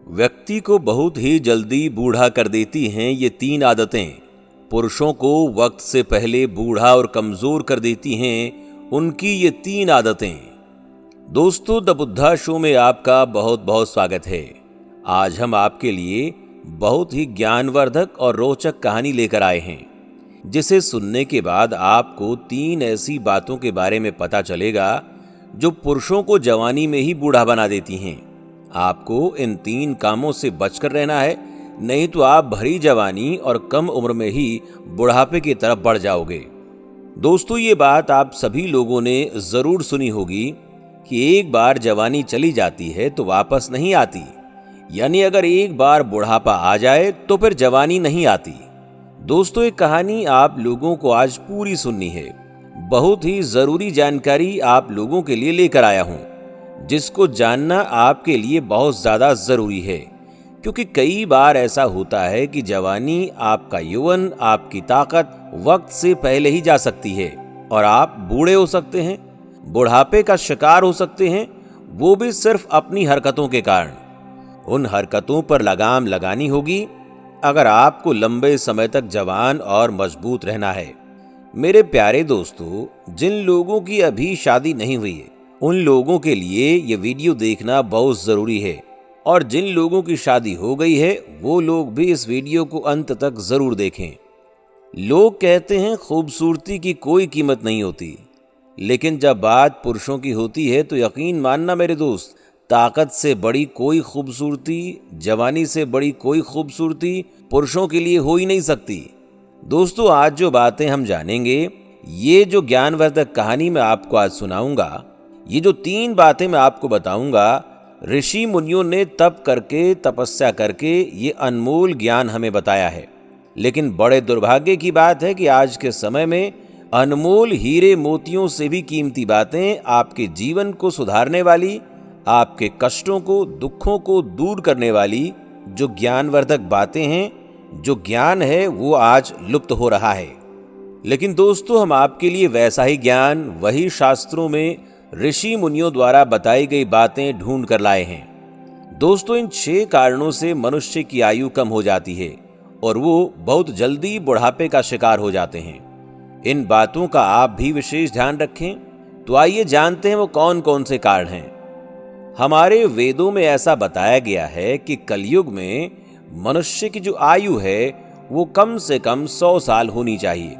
व्यक्ति को बहुत ही जल्दी बूढ़ा कर देती हैं ये तीन आदतें। पुरुषों को वक्त से पहले बूढ़ा और कमजोर कर देती हैं उनकी ये तीन आदतें। दोस्तों, द बुद्धा शो में आपका बहुत बहुत स्वागत है। आज हम आपके लिए बहुत ही ज्ञानवर्धक और रोचक कहानी लेकर आए हैं, जिसे सुनने के बाद आपको तीन ऐसी बातों के बारे में पता चलेगा जो पुरुषों को जवानी में ही बूढ़ा बना देती हैं। आपको इन तीन कामों से बचकर रहना है, नहीं तो आप भरी जवानी और कम उम्र में ही बुढ़ापे की तरफ बढ़ जाओगे। दोस्तों, ये बात आप सभी लोगों ने जरूर सुनी होगी कि एक बार जवानी चली जाती है तो वापस नहीं आती, यानी अगर एक बार बुढ़ापा आ जाए तो फिर जवानी नहीं आती। दोस्तों, एक कहानी आप लोगों को आज पूरी सुननी है। बहुत ही जरूरी जानकारी आप लोगों के लिए लेकर आया हूं, जिसको जानना आपके लिए बहुत ज्यादा जरूरी है, क्योंकि कई बार ऐसा होता है कि जवानी, आपका यौवन, आपकी ताकत वक्त से पहले ही जा सकती है और आप बूढ़े हो सकते हैं, बुढ़ापे का शिकार हो सकते हैं, वो भी सिर्फ अपनी हरकतों के कारण। उन हरकतों पर लगाम लगानी होगी अगर आपको लंबे समय तक जवान और मजबूत रहना है। मेरे प्यारे दोस्तों, जिन लोगों की अभी शादी नहीं हुई है उन लोगों के लिए ये वीडियो देखना बहुत जरूरी है, और जिन लोगों की शादी हो गई है वो लोग भी इस वीडियो को अंत तक जरूर देखें। लोग कहते हैं खूबसूरती की कोई कीमत नहीं होती, लेकिन जब बात पुरुषों की होती है तो यकीन मानना मेरे दोस्त, ताकत से बड़ी कोई खूबसूरती, जवानी से बड़ी कोई खूबसूरती पुरुषों के लिए हो ही नहीं सकती। दोस्तों, आज जो बातें हम जानेंगे, ये जो ज्ञानवर्धक कहानी मैं आपको आज सुनाऊंगा, ये जो तीन बातें मैं आपको बताऊंगा, ऋषि मुनियों ने तप करके, तपस्या करके ये अनमोल ज्ञान हमें बताया है। लेकिन बड़े दुर्भाग्य की बात है कि आज के समय में अनमोल हीरे मोतियों से भी कीमती बातें, आपके जीवन को सुधारने वाली, आपके कष्टों को, दुखों को दूर करने वाली जो ज्ञानवर्धक बातें हैं, जो ज्ञान है, वो आज लुप्त हो रहा है। लेकिन दोस्तों, हम आपके लिए वैसा ही ज्ञान, वही शास्त्रों में ऋषि मुनियों द्वारा बताई गई बातें ढूंढ कर लाए हैं। दोस्तों, इन 6 कारणों से मनुष्य की आयु कम हो जाती है और वो बहुत जल्दी बुढ़ापे का शिकार हो जाते हैं। इन बातों का आप भी विशेष ध्यान रखें। तो आइए जानते हैं वो कौन कौन से कारण हैं। हमारे वेदों में ऐसा बताया गया है कि कलयुग में मनुष्य की जो आयु है वो कम से कम 100 साल होनी चाहिए,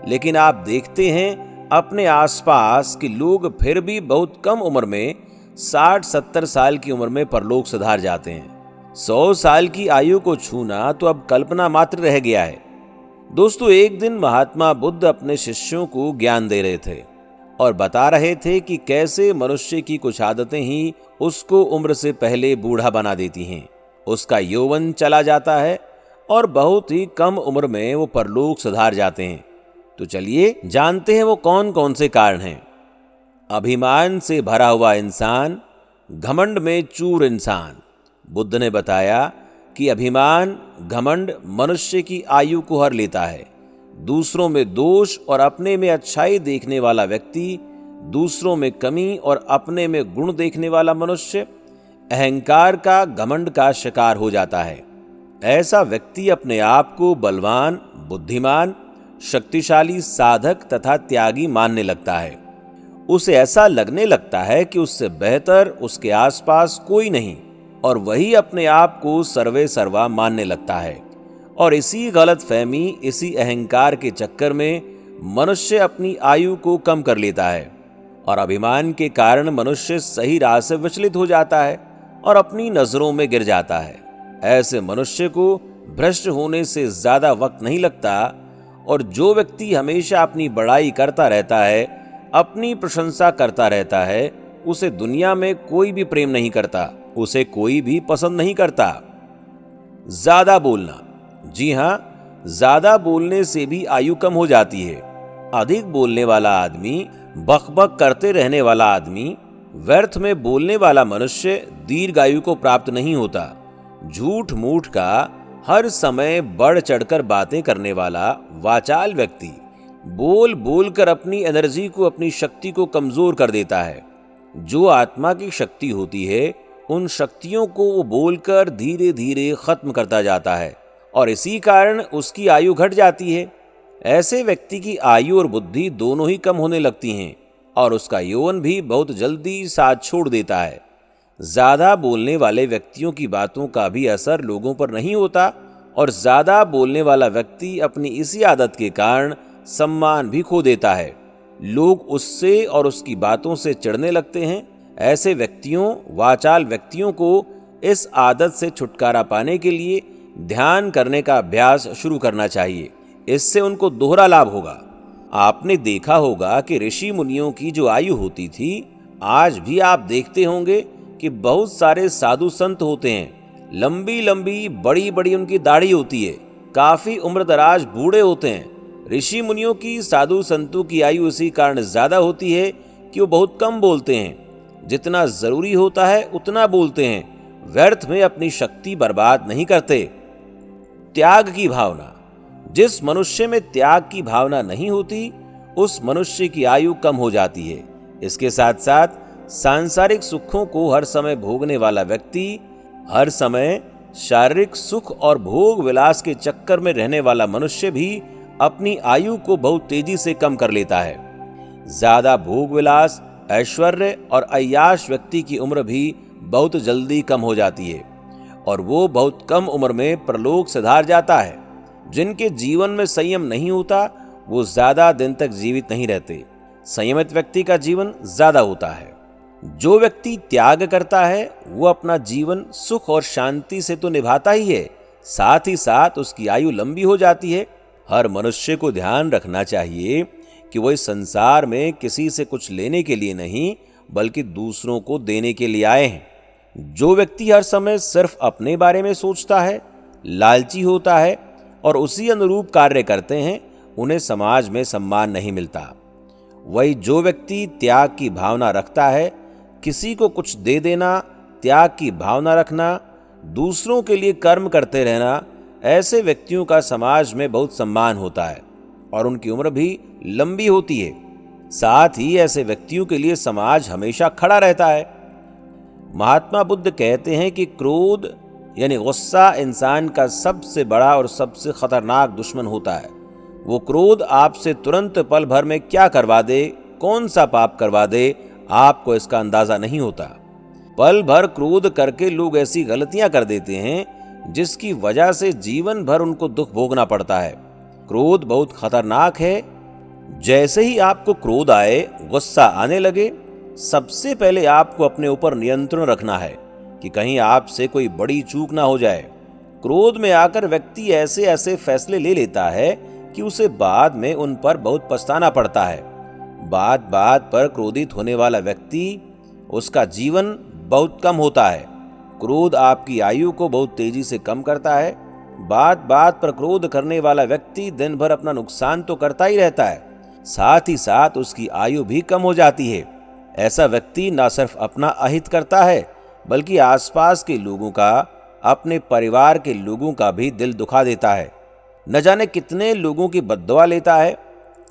लेकिन आप देखते हैं अपने आसपास के लोग फिर भी बहुत कम उम्र में 60-70 साल की उम्र में परलोक सिधार जाते हैं। 100 साल की आयु को छूना तो अब कल्पना मात्र रह गया है। दोस्तों, एक दिन महात्मा बुद्ध अपने शिष्यों को ज्ञान दे रहे थे और बता रहे थे कि कैसे मनुष्य की कुछ आदतें ही उसको उम्र से पहले बूढ़ा बना देती हैं। उसका यौवन चला जाता है और बहुत ही कम उम्र में वो परलोक सिधार जाते हैं। तो चलिए जानते हैं वो कौन कौन से कारण हैं। अभिमान से भरा हुआ इंसान, घमंड में चूर इंसान। बुद्ध ने बताया कि अभिमान, घमंड मनुष्य की आयु को हर लेता है। दूसरों में दोष और अपने में अच्छाई देखने वाला व्यक्ति, दूसरों में कमी और अपने में गुण देखने वाला मनुष्य अहंकार का, घमंड का शिकार हो जाता है। ऐसा व्यक्ति अपने आप को बलवान, बुद्धिमान, शक्तिशाली, साधक तथा त्यागी मानने लगता है। उसे ऐसा लगने लगता है कि उससे बेहतर उसके आसपास कोई नहीं, और वही अपने आप को सर्वे सर्वा मानने लगता है। और इसी गलतफहमी, इसी अहंकार के चक्कर में मनुष्य अपनी आयु को कम कर लेता है, और अभिमान के कारण मनुष्य सही राह से विचलित हो जाता है और अपनी नजरों में गिर जाता है। ऐसे मनुष्य को भ्रष्ट होने से ज्यादा वक्त नहीं लगता, और जो व्यक्ति हमेशा अपनी बड़ाई करता रहता है, अपनी प्रशंसा करता रहता है, उसे दुनिया में कोई भी प्रेम नहीं करता, उसे कोई भी पसंद नहीं करता। ज्यादा बोलना, जी हाँ, ज्यादा बोलने से भी आयु कम हो जाती है। अधिक बोलने वाला आदमी, बकबक करते रहने वाला आदमी, व्यर्थ में बोलने वाला मनुष्य दीर्घायु को प्राप्त नहीं होता। झूठ मूठ का, हर समय बढ़ चढ़कर बातें करने वाला वाचाल व्यक्ति बोल बोल कर अपनी एनर्जी को, अपनी शक्ति को कमजोर कर देता है। जो आत्मा की शक्ति होती है उन शक्तियों को वो बोलकर धीरे धीरे खत्म करता जाता है और इसी कारण उसकी आयु घट जाती है। ऐसे व्यक्ति की आयु और बुद्धि दोनों ही कम होने लगती हैं और उसका यौवन भी बहुत जल्दी साथ छोड़ देता है। ज्यादा बोलने वाले व्यक्तियों की बातों का भी असर लोगों पर नहीं होता और ज्यादा बोलने वाला व्यक्ति अपनी इसी आदत के कारण सम्मान भी खो देता है। लोग उससे और उसकी बातों से चिढ़ने लगते हैं। ऐसे व्यक्तियों, वाचाल व्यक्तियों को इस आदत से छुटकारा पाने के लिए ध्यान करने का अभ्यास शुरू करना चाहिए। इससे उनको दोहरा लाभ होगा। आपने देखा होगा कि ऋषि मुनियों की जो आयु होती थी, आज भी आप देखते होंगे कि बहुत सारे साधु संत होते हैं। लंबी लंबी बड़ी बड़ी उनकी दाढ़ी होती है, काफी उम्रदराज बूढ़े होते हैं। ऋषि मुनियों की, साधु संतों की आयु इसी कारण ज्यादा होती है कि वो बहुत कम बोलते हैं। जितना जरूरी होता है उतना बोलते हैं, व्यर्थ में अपनी शक्ति बर्बाद नहीं करते। त्याग की भावना। जिस मनुष्य में त्याग की भावना नहीं होती, उस मनुष्य की आयु कम हो जाती है। इसके साथ साथ सांसारिक सुखों को हर समय भोगने वाला व्यक्ति, हर समय शारीरिक सुख और भोग विलास के चक्कर में रहने वाला मनुष्य भी अपनी आयु को बहुत तेजी से कम कर लेता है। ज्यादा भोग विलास, ऐश्वर्य और अय्याश व्यक्ति की उम्र भी बहुत जल्दी कम हो जाती है और वो बहुत कम उम्र में परलोक सिधार जाता है। जिनके जीवन में संयम नहीं होता, वो ज्यादा दिन तक जीवित नहीं रहते। संयमित व्यक्ति का जीवन ज्यादा होता है। जो व्यक्ति त्याग करता है, वो अपना जीवन सुख और शांति से तो निभाता ही है, साथ ही साथ उसकी आयु लंबी हो जाती है। हर मनुष्य को ध्यान रखना चाहिए कि वो इस संसार में किसी से कुछ लेने के लिए नहीं, बल्कि दूसरों को देने के लिए आए हैं। जो व्यक्ति हर समय सिर्फ अपने बारे में सोचता है, लालची होता है और उसी अनुरूप कार्य करते हैं, उन्हें समाज में सम्मान नहीं मिलता। वही जो व्यक्ति त्याग की भावना रखता है, किसी को कुछ दे देना, त्याग की भावना रखना, दूसरों के लिए कर्म करते रहना, ऐसे व्यक्तियों का समाज में बहुत सम्मान होता है और उनकी उम्र भी लंबी होती है। साथ ही ऐसे व्यक्तियों के लिए समाज हमेशा खड़ा रहता है। महात्मा बुद्ध कहते हैं कि क्रोध यानी गुस्सा इंसान का सबसे बड़ा और सबसे खतरनाक दुश्मन होता है। वो क्रोध आपसे तुरंत पल भर में क्या करवा दे, कौन सा पाप करवा दे, आपको इसका अंदाजा नहीं होता। पल भर क्रोध करके लोग ऐसी गलतियां कर देते हैं जिसकी वजह से जीवन भर उनको दुख भोगना पड़ता है। क्रोध बहुत खतरनाक है। जैसे ही आपको क्रोध आए, गुस्सा आने लगे, सबसे पहले आपको अपने ऊपर नियंत्रण रखना है कि कहीं आपसे कोई बड़ी चूक ना हो जाए। क्रोध में आकर व्यक्ति ऐसे ऐसे फैसले ले लेता है कि उसे बाद में उन पर बहुत पछताना पड़ता है। बात बात पर क्रोधित होने वाला व्यक्ति, उसका जीवन बहुत कम होता है। क्रोध आपकी आयु को बहुत तेजी से कम करता है। बात बात पर क्रोध करने वाला व्यक्ति दिन भर अपना नुकसान तो करता ही रहता है, साथ ही साथ उसकी आयु भी कम हो जाती है। ऐसा व्यक्ति न सिर्फ अपना अहित करता है, बल्कि आसपास के लोगों का, अपने परिवार के लोगों का भी दिल दुखा देता है। न जाने कितने लोगों की बद्दुआ लेता है।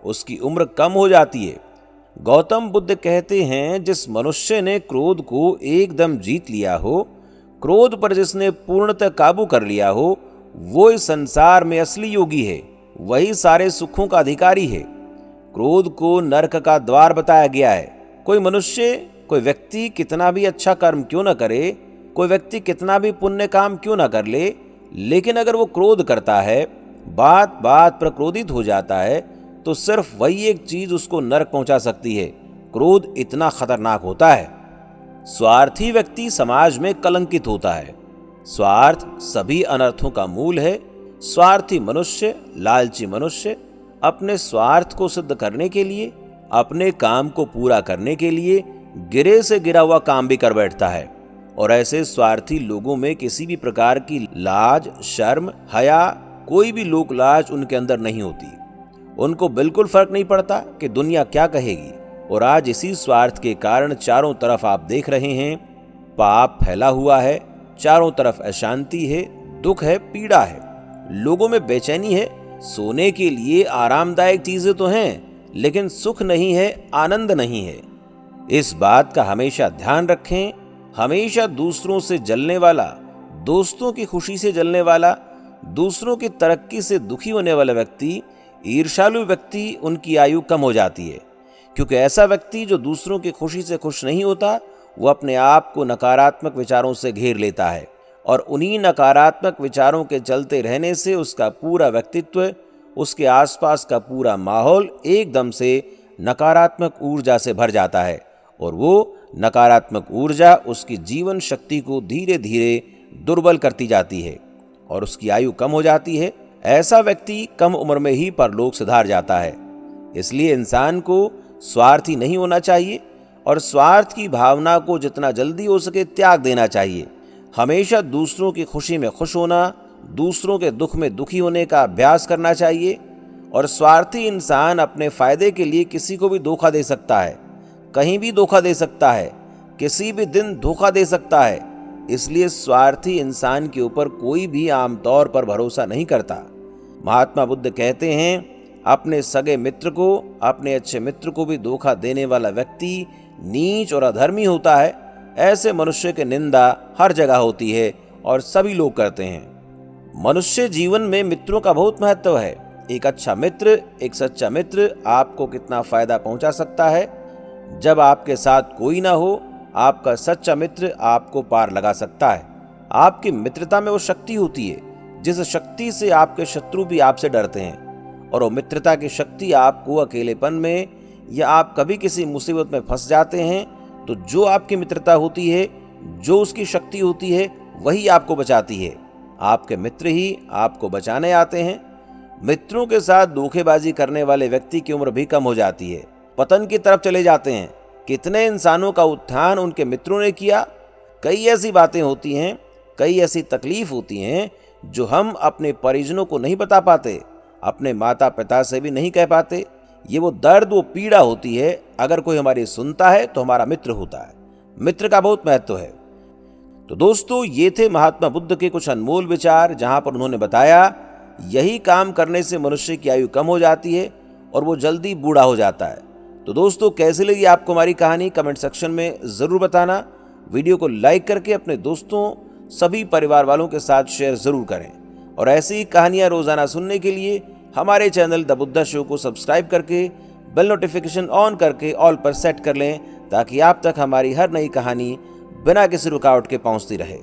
उसकी उम्र कम हो जाती है। गौतम बुद्ध कहते हैं, जिस मनुष्य ने क्रोध को एकदम जीत लिया हो, क्रोध पर जिसने पूर्णतः काबू कर लिया हो, वो इस संसार में असली योगी है। वही सारे सुखों का अधिकारी है। क्रोध को नरक का द्वार बताया गया है। कोई मनुष्य, कोई व्यक्ति कितना भी अच्छा कर्म क्यों न करे, कोई व्यक्ति कितना भी पुण्य काम क्यों न कर ले, लेकिन अगर वो क्रोध करता है, बात बात पर क्रोधित हो जाता है, तो सिर्फ वही एक चीज उसको नरक पहुंचा सकती है। क्रोध इतना खतरनाक होता है। स्वार्थी व्यक्ति समाज में कलंकित होता है। स्वार्थ सभी अनर्थों का मूल है। स्वार्थी मनुष्य, लालची मनुष्य अपने स्वार्थ को सिद्ध करने के लिए, अपने काम को पूरा करने के लिए गिरे से गिरा हुआ काम भी कर बैठता है। और ऐसे स्वार्थी लोगों में किसी भी प्रकार की लाज, शर्म, हया, कोई भी लोक लाज उनके अंदर नहीं होती। उनको बिल्कुल फर्क नहीं पड़ता कि दुनिया क्या कहेगी। और आज इसी स्वार्थ के कारण चारों तरफ आप देख रहे हैं, पाप फैला हुआ है। चारों तरफ अशांति है, दुख है, पीड़ा है, लोगों में बेचैनी है। सोने के लिए आरामदायक चीजें तो हैं, लेकिन सुख नहीं है, आनंद नहीं है। इस बात का हमेशा ध्यान रखें। हमेशा दूसरों से जलने वाला, दोस्तों की खुशी से जलने वाला, दूसरों की तरक्की से दुखी होने वाला व्यक्ति, ईर्ष्यालु व्यक्ति, उनकी आयु कम हो जाती है। क्योंकि ऐसा व्यक्ति जो दूसरों की खुशी से खुश नहीं होता, वो अपने आप को नकारात्मक विचारों से घेर लेता है और उन्हीं नकारात्मक विचारों के चलते रहने से उसका पूरा व्यक्तित्व, उसके आसपास का पूरा माहौल एकदम से नकारात्मक ऊर्जा से भर जाता है और वो नकारात्मक ऊर्जा उसकी जीवन शक्ति को धीरे धीरे दुर्बल करती जाती है और उसकी आयु कम हो जाती है। ऐसा व्यक्ति कम उम्र में ही परलोक सिधार जाता है। इसलिए इंसान को स्वार्थी नहीं होना चाहिए और स्वार्थ की भावना को जितना जल्दी हो सके त्याग देना चाहिए। हमेशा दूसरों की खुशी में खुश होना, दूसरों के दुख में दुखी होने का अभ्यास करना चाहिए। और स्वार्थी इंसान अपने फायदे के लिए किसी को भी धोखा दे सकता है, कहीं भी धोखा दे सकता है, किसी भी दिन धोखा दे सकता है। इसलिए स्वार्थी इंसान के ऊपर कोई भी आमतौर पर भरोसा नहीं करता। महात्मा बुद्ध कहते हैं, अपने सगे मित्र को, अपने अच्छे मित्र को भी धोखा देने वाला व्यक्ति नीच और अधर्मी होता है। ऐसे मनुष्य की निंदा हर जगह होती है और सभी लोग करते हैं। मनुष्य जीवन में मित्रों का बहुत महत्व है। एक अच्छा मित्र, एक सच्चा मित्र आपको कितना फायदा पहुंचा सकता है। जब आपके साथ कोई ना हो, आपका सच्चा मित्र आपको पार लगा सकता है। आपकी मित्रता में वो शक्ति होती है जिस शक्ति से आपके शत्रु भी आपसे डरते हैं, और वो मित्रता की शक्ति आपको अकेलेपन में या आप कभी किसी मुसीबत में फंस जाते हैं तो जो आपकी मित्रता होती है, जो उसकी शक्ति होती है, वही आपको बचाती है। आपके मित्र ही आपको बचाने आते हैं। मित्रों के साथ धोखेबाजी करने वाले व्यक्ति की उम्र भी कम हो जाती है, पतन की तरफ चले जाते हैं। कितने इंसानों का उत्थान उनके मित्रों ने किया। कई ऐसी बातें होती हैं, कई ऐसी तकलीफ होती हैं जो हम अपने परिजनों को नहीं बता पाते, अपने माता पिता से भी नहीं कह पाते। ये वो दर्द, वो पीड़ा होती है। अगर कोई हमारी सुनता है तो हमारा मित्र होता है। मित्र का बहुत महत्व है। तो दोस्तों, ये थे महात्मा बुद्ध के कुछ अनमोल विचार, जहां पर उन्होंने बताया यही काम करने से मनुष्य की आयु कम हो जाती है और वो जल्दी बूढ़ा हो जाता है। तो दोस्तों, कैसी लगी आपको हमारी कहानी, कमेंट सेक्शन में ज़रूर बताना। वीडियो को लाइक करके अपने दोस्तों, सभी परिवार वालों के साथ शेयर ज़रूर करें और ऐसी ही कहानियाँ रोज़ाना सुनने के लिए हमारे चैनल द बुद्धा शो को सब्सक्राइब करके बेल नोटिफिकेशन ऑन करके ऑल पर सेट कर लें, ताकि आप तक हमारी हर नई कहानी बिना किसी रुकावट के पहुंचती रहे।